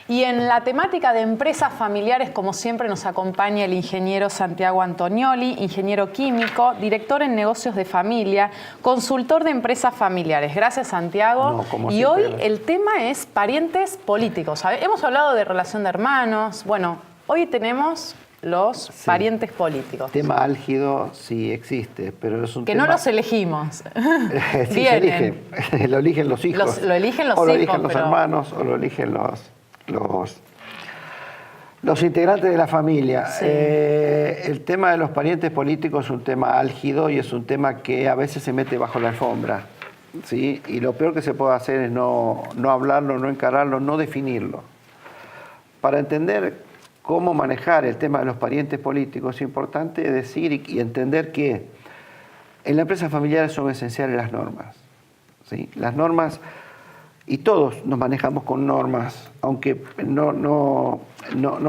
Y en la temática de empresas familiares, como siempre, nos acompaña el ingeniero Santiago Antonioli, ingeniero químico, director en negocios de familia, consultor de empresas familiares. Gracias, Santiago. Y hoy el tema es parientes políticos. Hemos hablado de relación de hermanos. Bueno, hoy tenemos los parientes políticos. Tema álgido sí existe, pero es un que tema... no los elegimos. Sí, se eligen. Lo eligen los hijos. Lo eligen los hijos. O lo eligen los hermanos, o lo eligen los integrantes de la familia. Sí. El tema de los parientes políticos es un tema álgido y es un tema que a veces se mete bajo la alfombra, ¿sí? Y lo peor que se puede hacer es no hablarlo, no encararlo, no definirlo. Para entender cómo manejar el tema de los parientes políticos es importante decir y entender que en la empresa familiar son esenciales las normas, ¿sí? Las normas... Y todos nos manejamos con normas, aunque no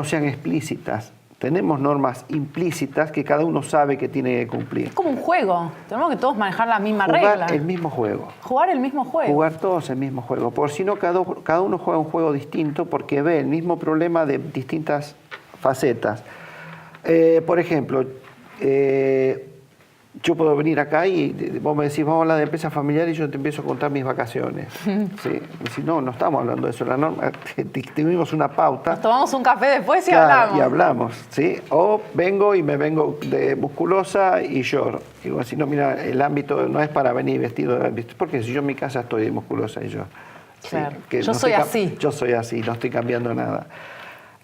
sean explícitas. Tenemos normas implícitas que cada uno sabe que tiene que cumplir. Es como un juego. Tenemos que todos manejar la misma regla. Jugar el mismo juego. Jugar el mismo juego. Jugar todos el mismo juego. Por si no, cada uno juega un juego distinto porque ve el mismo problema de distintas facetas. Por ejemplo, yo puedo venir acá y vos me decís, vamos a hablar de empresa familiar y yo te empiezo a contar mis vacaciones. ¿Sí? Me decís, no estamos hablando de eso. La norma, tuvimos una pauta. Nos tomamos un café después y hablamos. Y hablamos, ¿sí? O vengo y me vengo de musculosa y lloro. Y digo así, no, mira, el ámbito no es para venir vestido de... Porque si yo en mi casa estoy de musculosa y yo... Claro, ¿sí? Que yo soy así. Yo soy así, no estoy cambiando nada.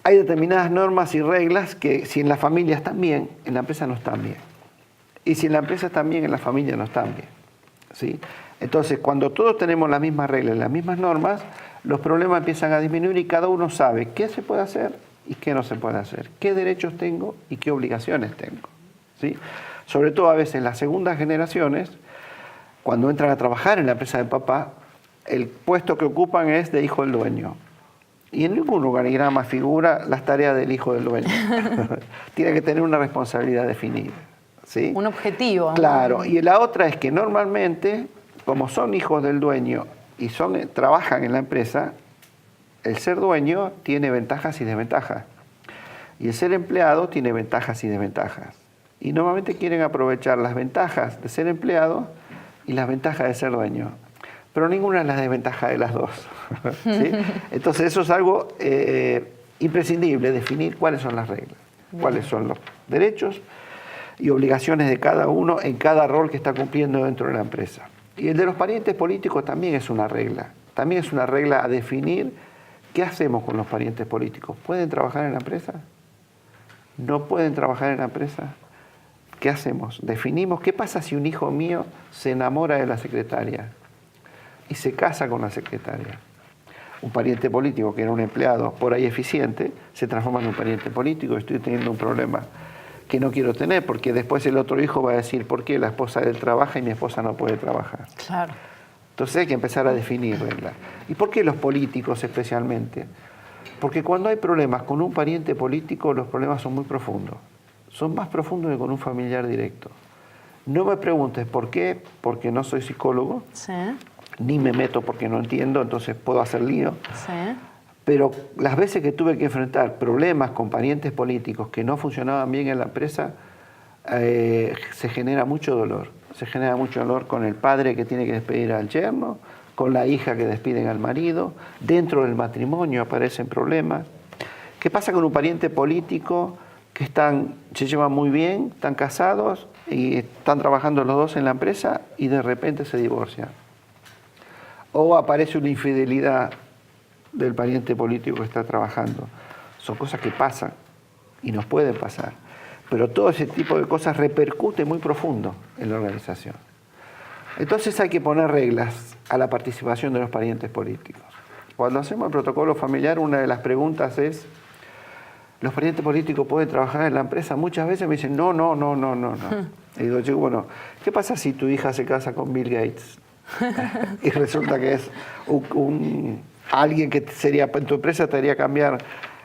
Hay determinadas normas y reglas que si en la familia están bien, en la empresa no están bien. Y si en la empresa están bien, en la familia no están bien, ¿sí? Entonces, cuando todos tenemos las mismas reglas, las mismas normas, los problemas empiezan a disminuir y cada uno sabe qué se puede hacer y qué no se puede hacer, qué derechos tengo y qué obligaciones tengo, ¿sí? Sobre todo a veces las segundas generaciones, cuando entran a trabajar en la empresa de papá, el puesto que ocupan es de hijo del dueño. Y en ningún organigrama figura las tareas del hijo del dueño. Tiene que tener una responsabilidad definida, ¿sí? Un objetivo. Claro. ¿No? Y la otra es que normalmente, como son hijos del dueño y trabajan en la empresa, el ser dueño tiene ventajas y desventajas. Y el ser empleado tiene ventajas y desventajas. Y normalmente quieren aprovechar las ventajas de ser empleado y las ventajas de ser dueño. Pero ninguna es la desventaja de las dos. ¿Sí? Entonces eso es algo imprescindible, definir cuáles son las reglas, cuáles son los derechos y obligaciones de cada uno en cada rol que está cumpliendo dentro de la empresa. Y el de los parientes políticos también es una regla. También es una regla a definir qué hacemos con los parientes políticos. ¿Pueden trabajar en la empresa? ¿No pueden trabajar en la empresa? ¿Qué hacemos? Definimos qué pasa si un hijo mío se enamora de la secretaria y se casa con la secretaria. Un pariente político que era un empleado por ahí eficiente se transforma en un pariente político. Estoy teniendo un problema que no quiero tener porque después el otro hijo va a decir ¿por qué la esposa de él trabaja y mi esposa no puede trabajar? Claro. Entonces hay que empezar a definir reglas. ¿Y por qué los políticos especialmente? Porque cuando hay problemas con un pariente político los problemas son muy profundos. Son más profundos que con un familiar directo. No me preguntes por qué, porque no soy psicólogo. Sí. Ni me meto porque no entiendo, entonces puedo hacer lío. Sí. Pero las veces que tuve que enfrentar problemas con parientes políticos que no funcionaban bien en la empresa, se genera mucho dolor. Se genera mucho dolor con el padre que tiene que despedir al yerno, con la hija que despiden al marido, dentro del matrimonio aparecen problemas. ¿Qué pasa con un pariente político que se llevan muy bien, están casados y están trabajando los dos en la empresa y de repente se divorcian? O aparece una infidelidad del pariente político que está trabajando. Son cosas que pasan y nos pueden pasar. Pero todo ese tipo de cosas repercute muy profundo en la organización. Entonces hay que poner reglas a la participación de los parientes políticos. Cuando hacemos el protocolo familiar, una de las preguntas es, ¿los parientes políticos pueden trabajar en la empresa? Muchas veces me dicen, no. Y digo, yo, bueno, ¿qué pasa si tu hija se casa con Bill Gates? Y resulta que es alguien que sería en tu empresa te haría cambiar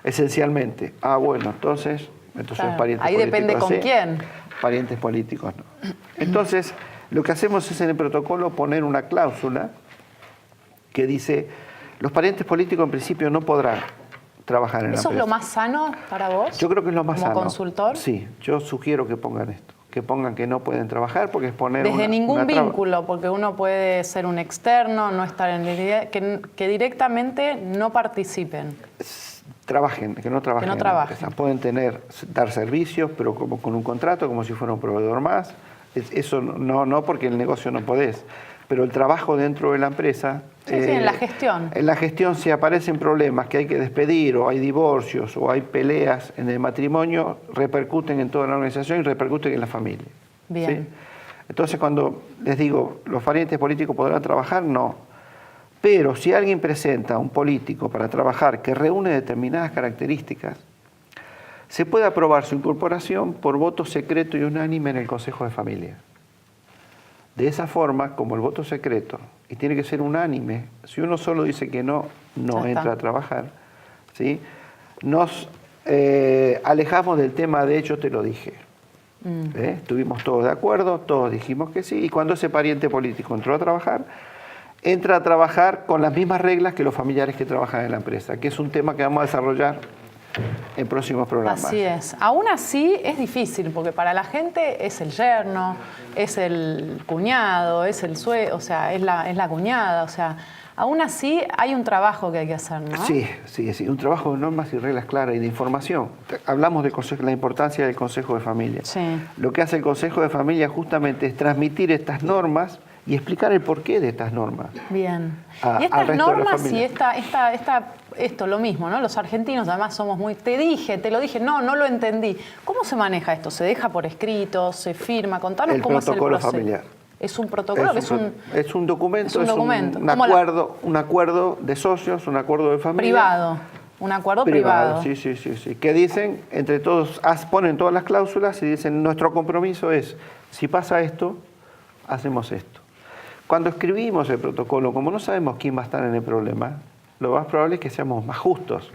esencialmente. Ah, bueno, entonces claro, parientes ahí políticos. depende con quién. Parientes políticos no. Entonces, lo que hacemos es en el protocolo poner una cláusula que dice, los parientes políticos en principio no podrán trabajar en la empresa. ¿Eso es lo más sano para vos? Yo creo que es lo más sano. ¿Como consultor? Sí, yo sugiero que pongan esto. Que pongan que no pueden trabajar porque es poner Desde ningún traba. vínculo, porque uno puede ser un externo, no estar en la idea, que directamente no participen. Trabajen, que no trabajen. Que no en la trabajen. empresa. Pueden dar servicios, pero como con un contrato, como si fuera un proveedor más. Eso no porque el negocio no podés. Pero el trabajo dentro de la empresa... Sí, en la gestión. En la gestión, si aparecen problemas que hay que despedir, o hay divorcios, o hay peleas en el matrimonio, repercuten en toda la organización y repercuten en la familia. Bien. ¿Sí? Entonces, cuando les digo, ¿los parientes políticos podrán trabajar? No. Pero si alguien presenta a un político para trabajar que reúne determinadas características, se puede aprobar su incorporación por voto secreto y unánime en el Consejo de Familia. De esa forma, como el voto secreto, y tiene que ser unánime, si uno solo dice que no entra a trabajar, ¿sí? Nos alejamos del tema de hecho te lo dije. Estuvimos todos de acuerdo, todos dijimos que sí, y cuando ese pariente político entra a trabajar con las mismas reglas que los familiares que trabajan en la empresa, que es un tema que vamos a desarrollar en próximos programas. Así es. Aún así es difícil, porque para la gente es el yerno, es el cuñado, es el suegro, o sea, es la cuñada, o sea, aún así hay un trabajo que hay que hacer, ¿no? Sí, un trabajo de normas y reglas claras y de información. Hablamos de la importancia del Consejo de Familia. Sí. Lo que hace el Consejo de Familia justamente es transmitir estas normas y explicar el porqué de estas normas. Bien. Y estas normas y esto, lo mismo, ¿no? Los argentinos además somos muy, te lo dije, no lo entendí. ¿Cómo se maneja esto? ¿Se deja por escrito? ¿Se firma? Contanos cómo es el proceso. El protocolo familiar. ¿Es un protocolo? Es un documento, es un acuerdo de socios, un acuerdo de familia. Privado. Un acuerdo privado. Sí. Que dicen, entre todos, ponen todas las cláusulas y dicen, nuestro compromiso es, si pasa esto, hacemos esto. Cuando escribimos el protocolo, como no sabemos quién va a estar en el problema, lo más probable es que seamos más justos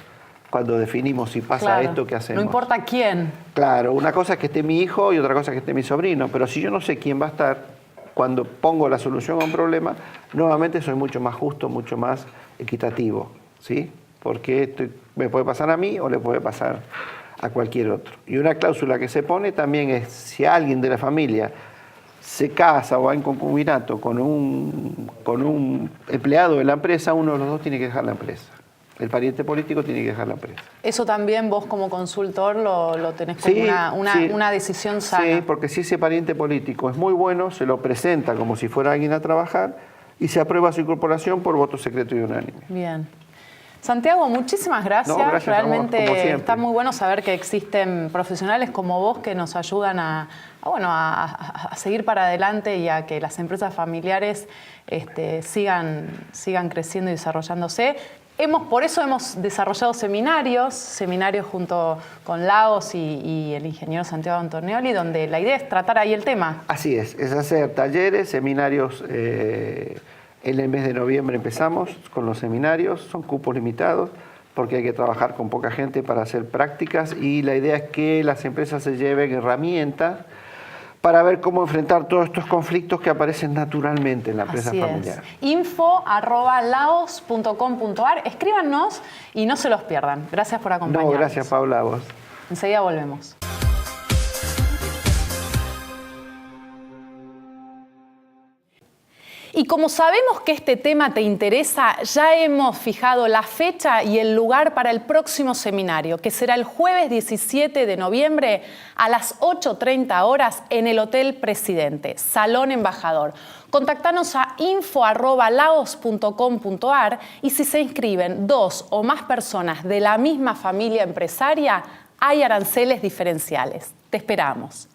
cuando definimos si pasa esto, ¿qué hacemos? No importa quién. Claro, una cosa es que esté mi hijo y otra cosa es que esté mi sobrino, pero si yo no sé quién va a estar, cuando pongo la solución a un problema, nuevamente soy mucho más justo, mucho más equitativo, ¿sí? Porque me puede pasar a mí o le puede pasar a cualquier otro. Y una cláusula que se pone también es, si alguien de la familia se casa o va en concubinato con un empleado de la empresa, uno de los dos tiene que dejar la empresa. El pariente político tiene que dejar la empresa. Eso también vos como consultor lo tenés como una decisión sana. Sí, porque si ese pariente político es muy bueno, se lo presenta como si fuera alguien a trabajar y se aprueba su incorporación por voto secreto y unánime. Bien. Santiago, muchísimas gracias. Gracias, realmente amor, como siempre. Está muy bueno saber que existen profesionales como vos que nos ayudan a seguir para adelante y a que las empresas familiares sigan creciendo y desarrollándose. Por eso hemos desarrollado seminarios junto con Lagos y el ingeniero Santiago Antonioli, donde la idea es tratar ahí el tema. Así es hacer talleres, seminarios. En el mes de noviembre empezamos con los seminarios, son cupos limitados porque hay que trabajar con poca gente para hacer prácticas y la idea es que las empresas se lleven herramientas para ver cómo enfrentar todos estos conflictos que aparecen naturalmente en la empresa familiar. info@laos.com.ar. Escríbanos y no se los pierdan. Gracias por acompañarnos. No, gracias Paula, a vos. Enseguida volvemos. Y como sabemos que este tema te interesa, ya hemos fijado la fecha y el lugar para el próximo seminario, que será el jueves 17 de noviembre a las 8:30 horas en el Hotel Presidente, Salón Embajador. Contactanos a info@laos.com.ar y si se inscriben 2 o más personas de la misma familia empresaria, hay aranceles diferenciales. Te esperamos.